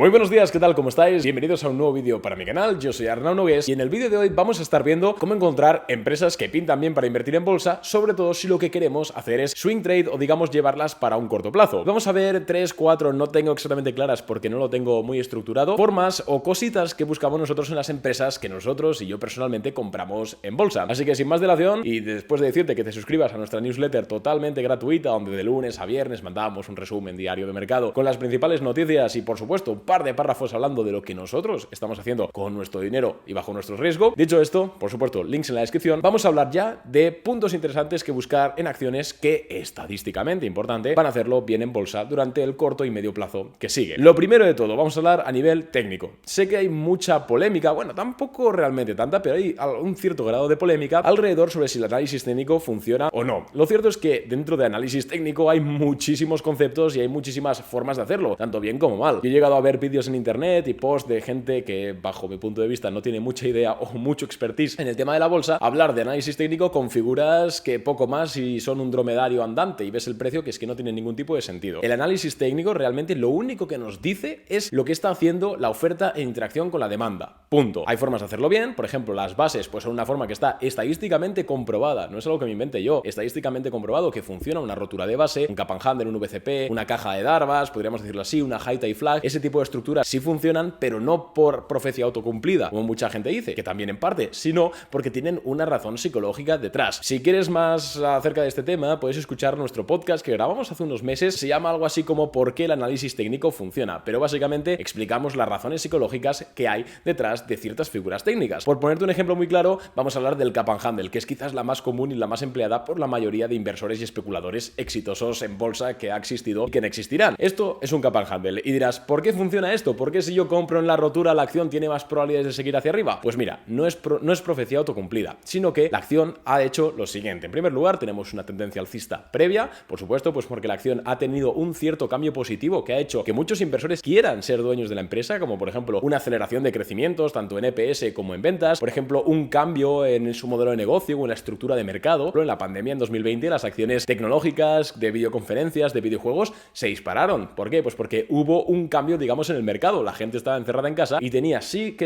Muy buenos días, ¿qué tal? ¿Cómo estáis? Bienvenidos a un nuevo vídeo para mi canal, yo soy Arnau Nogués y en el vídeo de hoy vamos a estar viendo cómo encontrar empresas que pintan bien para invertir en bolsa, sobre todo si lo que queremos hacer es swing trade o digamos llevarlas para un corto plazo. Vamos a ver 3, 4, no tengo exactamente claras porque no lo tengo muy estructurado, formas o cositas que buscamos nosotros en las empresas que nosotros y yo personalmente compramos en bolsa. Así que sin más dilación y después de decirte que te suscribas a nuestra newsletter totalmente gratuita donde de lunes a viernes mandamos un resumen diario de mercado con las principales noticias y por supuesto un par de párrafos hablando de lo que nosotros estamos haciendo con nuestro dinero y bajo nuestro riesgo. Dicho esto, por supuesto, links en la descripción. Vamos a hablar ya de puntos interesantes que buscar en acciones que estadísticamente, importante, van a hacerlo bien en bolsa durante el corto y medio plazo que sigue. Lo primero de todo, vamos a hablar a nivel técnico. Sé que hay mucha polémica, bueno, tampoco realmente tanta, pero hay un cierto grado de polémica alrededor sobre si el análisis técnico funciona o no. Lo cierto es que dentro de análisis técnico hay muchísimos conceptos y hay muchísimas formas de hacerlo, tanto bien como mal. Yo he llegado a ver vídeos en internet y posts de gente que bajo mi punto de vista no tiene mucha idea o mucho expertise en el tema de la bolsa, hablar de análisis técnico con figuras que poco más y son un dromedario andante y ves el precio que es que no tiene ningún tipo de sentido. El análisis técnico realmente lo único que nos dice es lo que está haciendo la oferta en interacción con la demanda. Punto. Hay formas de hacerlo bien, por ejemplo, las bases pues son una forma que está estadísticamente comprobada, no es algo que me invente yo, estadísticamente comprobado que funciona una rotura de base, un cap and handle, un VCP, una caja de Darvas, podríamos decirlo así, una high tie flag, ese tipo de estructuras sí funcionan, pero no por profecía autocumplida, como mucha gente dice, que también en parte, sino porque tienen una razón psicológica detrás. Si quieres más acerca de este tema, puedes escuchar nuestro podcast que grabamos hace unos meses, se llama algo así como ¿por qué el análisis técnico funciona? Pero básicamente explicamos las razones psicológicas que hay detrás de ciertas figuras técnicas. Por ponerte un ejemplo muy claro, vamos a hablar del cap and handle, que es quizás la más común y la más empleada por la mayoría de inversores y especuladores exitosos en bolsa que ha existido y que no existirán. Esto es un cap and handle y dirás, ¿por qué funciona esto? ¿Por qué si yo compro en la rotura la acción tiene más probabilidades de seguir hacia arriba? Pues mira, no es profecía autocumplida, sino que la acción ha hecho lo siguiente. En primer lugar, tenemos una tendencia alcista previa, por supuesto, pues porque la acción ha tenido un cierto cambio positivo que ha hecho que muchos inversores quieran ser dueños de la empresa, como por ejemplo una aceleración de crecimientos, tanto en EPS como en ventas, por ejemplo, un cambio en su modelo de negocio o en la estructura de mercado. En la pandemia en 2020 las acciones tecnológicas, de videoconferencias, de videojuegos se dispararon. ¿Por qué? Pues porque hubo un cambio, digamos, en el mercado. La gente estaba encerrada en casa y tenía sí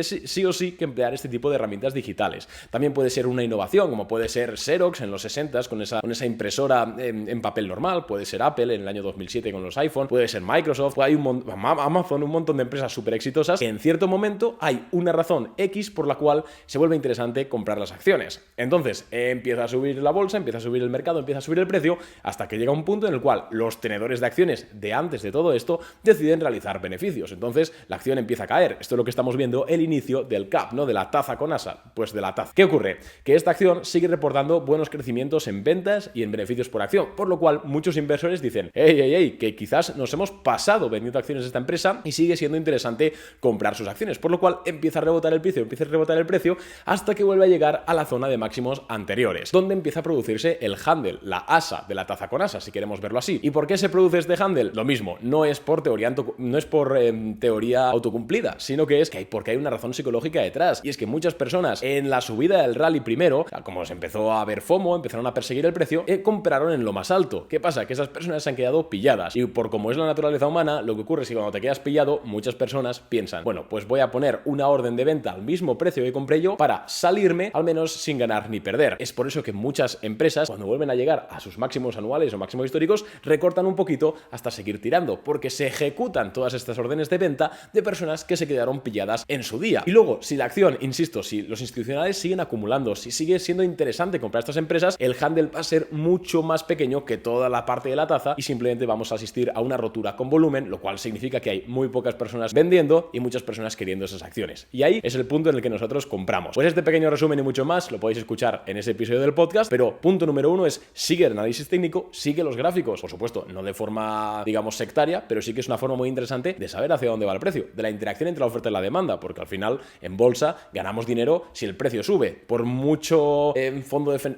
o sí que emplear este tipo de herramientas digitales. También puede ser una innovación, como puede ser Xerox en los 60s con esa impresora en papel normal, puede ser Apple en el año 2007 con los iPhone, puede ser Microsoft, hay Amazon, un montón de empresas súper exitosas que en cierto momento hay una razón X por la cual se vuelve interesante comprar las acciones. Entonces empieza a subir la bolsa, empieza a subir el mercado, empieza a subir el precio, hasta que llega un punto en el cual los tenedores de acciones de antes de todo esto deciden realizar beneficios. Entonces la acción empieza a caer. Esto es lo que estamos viendo, el inicio del cap, ¿no? De la taza con asa, pues de la taza. ¿Qué ocurre? Que esta acción sigue reportando buenos crecimientos en ventas y en beneficios por acción, por lo cual muchos inversores dicen, que quizás nos hemos pasado vendiendo acciones de esta empresa y sigue siendo interesante comprar sus acciones, por lo cual empieza a rebotar el precio, hasta que vuelve a llegar a la zona de máximos anteriores, donde empieza a producirse el handle, la asa de la taza con asa, si queremos verlo así. ¿Y por qué se produce este handle? Lo mismo, no es por teoría autocumplida, sino que es porque hay una razón psicológica detrás, y es que muchas personas en la subida del rally primero, como se empezó a ver FOMO, empezaron a perseguir el precio, compraron en lo más alto. ¿Qué pasa? Que esas personas se han quedado pilladas, y por como es la naturaleza humana, lo que ocurre es que cuando te quedas pillado, muchas personas piensan, bueno, pues voy a poner una orden de venta al mismo precio que compré yo para salirme al menos sin ganar ni perder. Es por eso que muchas empresas, cuando vuelven a llegar a sus máximos anuales o máximos históricos, recortan un poquito hasta seguir tirando, porque se ejecutan todas estas órdenes de venta de personas que se quedaron pilladas en su día. Y luego, si la acción, insisto, si los institucionales siguen acumulando, si sigue siendo interesante comprar estas empresas, el handle va a ser mucho más pequeño que toda la parte de la taza y simplemente vamos a asistir a una rotura con volumen, lo cual significa que hay muy pocas personas vendiendo y muchas personas queriendo esas acciones. Y ahí es el punto en el que nosotros compramos. Pues este pequeño resumen y mucho más lo podéis escuchar en ese episodio del podcast, pero punto número 1 es sigue el análisis técnico, sigue los gráficos, por supuesto, no de forma, digamos, sectaria, pero sí que es una forma muy interesante de saber hacia dónde va el precio, de la interacción entre la oferta y la demanda, porque al final en bolsa ganamos dinero si el precio sube. Por mucho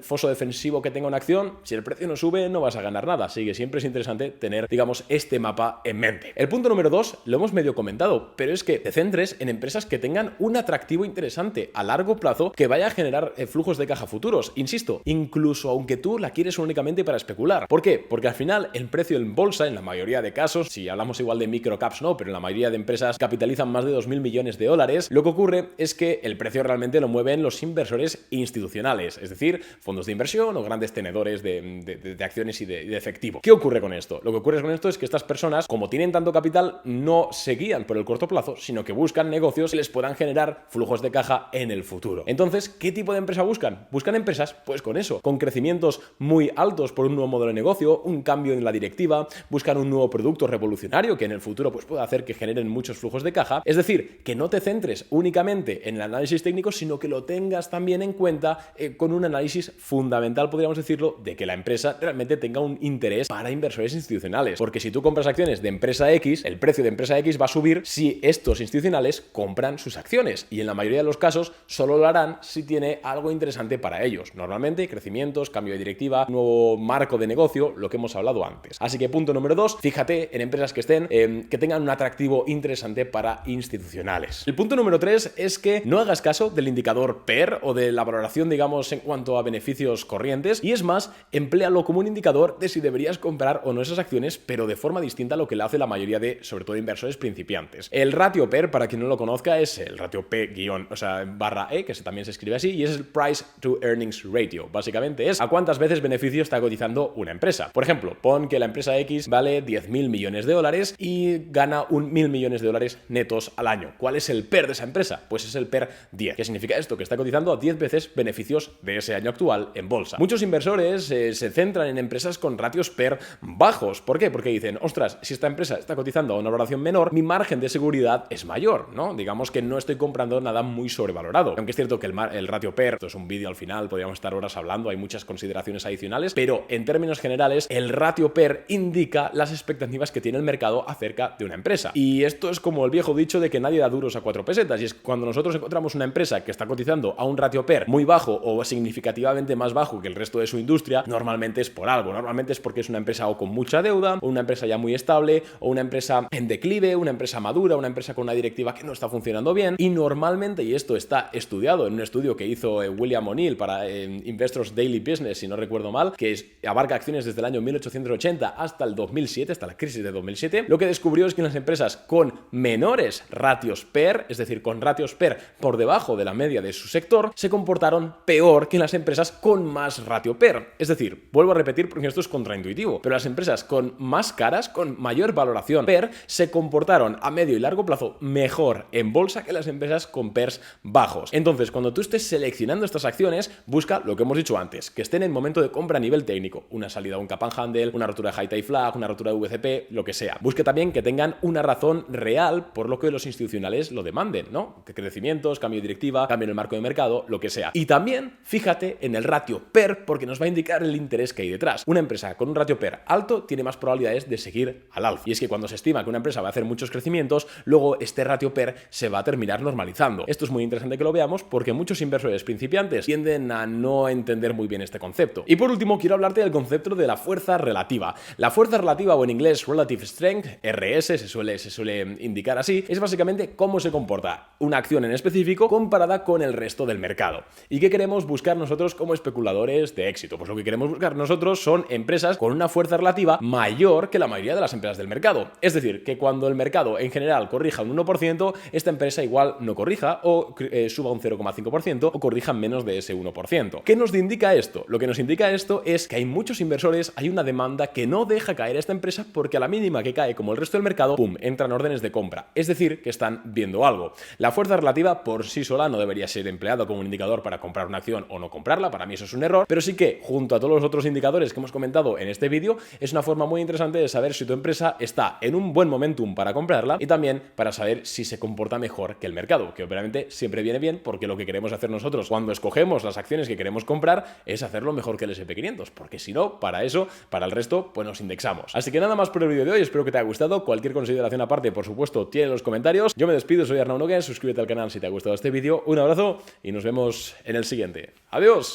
foso defensivo que tenga una acción, si el precio no sube no vas a ganar nada, así que siempre es interesante tener, digamos, este mapa en mente. El punto número 2 lo hemos medio comentado, pero es que te centres en empresas que tengan un atractivo interesante a largo plazo que vaya a generar flujos de caja futuros. Insisto, incluso aunque tú la quieres únicamente para especular. ¿Por qué? Porque al final el precio en bolsa, en la mayoría de casos, si hablamos igual de microcaps no, pero en la mayoría de empresas capitalizan más de 2.000 millones de dólares, lo que ocurre es que el precio realmente lo mueven los inversores institucionales, es decir, fondos de inversión o grandes tenedores de acciones y de efectivo. ¿Qué ocurre con esto? Lo que ocurre con esto es que estas personas, como tienen tanto capital, no se guían por el corto plazo, sino que buscan negocios que les puedan generar flujos de caja en el futuro. Entonces, ¿qué tipo de empresa buscan? Buscan empresas, pues con eso, con crecimientos muy altos por un nuevo modelo de negocio, un cambio en la directiva, buscan un nuevo producto revolucionario que en el futuro pues pueda hacer que generen muchos flujos de caja. Es decir, que no te centres únicamente en el análisis técnico, sino que lo tengas también en cuenta con un análisis fundamental, podríamos decirlo, de que la empresa realmente tenga un interés para inversores institucionales. Porque si tú compras acciones de empresa X, el precio de empresa X va a subir si estos institucionales compran sus acciones. Y en la mayoría de los casos solo lo harán si tiene algo interesante para ellos. Normalmente, crecimientos, cambio de directiva, nuevo marco de negocio, lo que hemos hablado antes. Así que punto número 2, fíjate en empresas que estén, que tengan un atractivo interesante para institucionales. El punto número 3 es que no hagas caso del indicador PER o de la valoración, digamos, en cuanto a beneficios corrientes, y es más, empléalo como un indicador de si deberías comprar o no esas acciones, pero de forma distinta a lo que le hace la mayoría de, sobre todo, inversores principiantes. El ratio PER, para quien no lo conozca, es el ratio P-/E, que también se escribe así, y es el Price to Earnings Ratio. Básicamente es a cuántas veces beneficio está cotizando una empresa. Por ejemplo, pon que la empresa X vale 10.000 millones de dólares y gana 1.000 millones de dólares netos al año. ¿Cuál es el PER de esa empresa? Pues es el PER 10. ¿Qué significa esto? Que está cotizando a 10 veces beneficios de ese año actual en bolsa. Muchos inversores se centran en empresas con ratios PER bajos. ¿Por qué? Porque dicen, ostras, si esta empresa está cotizando a una valoración menor, mi margen de seguridad es mayor, ¿no? Digamos que no estoy comprando nada muy sobrevalorado. Aunque es cierto que el ratio PER, esto es un vídeo al final, podríamos estar horas hablando, hay muchas consideraciones adicionales, pero en términos generales, el ratio PER indica las expectativas que tiene el mercado acerca de una empresa. Y esto es como el viejo dicho de que nadie da duros a 4 pesetas, y es cuando nosotros encontramos una empresa que está cotizando a un ratio PER muy bajo o significativamente más bajo que el resto de su industria, normalmente es por algo, normalmente es porque es una empresa o con mucha deuda, o una empresa ya muy estable, o una empresa en declive, una empresa madura, una empresa con una directiva que no está funcionando bien, y normalmente, y esto está estudiado en un estudio que hizo William O'Neill para Investors Daily Business, si no recuerdo mal, que abarca acciones desde el año 1880 hasta el 2007, hasta la crisis de 2007, lo que descubrió es que las empresas con menores ratios PER, es decir, con ratios PER por debajo de la media de su sector, se comportaron peor que las empresas con más ratio PER. Es decir, vuelvo a repetir porque esto es contraintuitivo, pero las empresas con más caras, con mayor valoración PER, se comportaron a medio y largo plazo mejor en bolsa que las empresas con PERs bajos. Entonces, cuando tú estés seleccionando estas acciones, busca lo que hemos dicho antes, que estén en momento de compra a nivel técnico, una salida a un cap and handle, una rotura de high tie flag, una rotura de VCP, lo que sea. Busque también que tengan una razón real por lo que los institucionales lo demanden, ¿no? Crecimientos, cambio de directiva, cambio en el marco de mercado, lo que sea. Y también fíjate en el ratio PER porque nos va a indicar el interés que hay detrás. Una empresa con un ratio PER alto tiene más probabilidades de seguir al alza. Y es que cuando se estima que una empresa va a hacer muchos crecimientos, luego este ratio PER se va a terminar normalizando. Esto es muy interesante que lo veamos porque muchos inversores principiantes tienden a no entender muy bien este concepto. Y por último, quiero hablarte del concepto de la fuerza relativa. La fuerza relativa, o en inglés Relative Strength, RS, se suele indicar así, es básicamente cómo se comporta una acción en específico comparada con el resto del mercado. ¿Y qué queremos buscar nosotros como especuladores de éxito? Pues lo que queremos buscar nosotros son empresas con una fuerza relativa mayor que la mayoría de las empresas del mercado. Es decir, que cuando el mercado en general corrija un 1%, esta empresa igual no corrija o suba un 0,5% o corrija menos de ese 1%. ¿Qué nos indica esto? Lo que nos indica esto es que hay muchos inversores, hay una demanda que no deja caer a esta empresa porque a la mínima que cae como el resto del mercado, ¡pum!, entran órdenes de compra. Es decir, que están viendo algo. La fuerza relativa por sí sola no debería ser empleada como un indicador para comprar una acción o no comprarla, para mí eso es un error, pero sí que junto a todos los otros indicadores que hemos comentado en este vídeo, es una forma muy interesante de saber si tu empresa está en un buen momentum para comprarla y también para saber si se comporta mejor que el mercado, que obviamente siempre viene bien porque lo que queremos hacer nosotros cuando escogemos las acciones que queremos comprar es hacerlo mejor que el S&P 500, porque si no, para eso, para el resto, pues nos indexamos. Así que nada más por el vídeo de hoy, espero que te haya gustado. Cualquier consideración aparte, por supuesto, tiene en los comentarios. Yo me despido, soy Arnau Nogués, suscríbete al canal si te ha gustado este vídeo, un abrazo y nos vemos en el siguiente. ¡Adiós!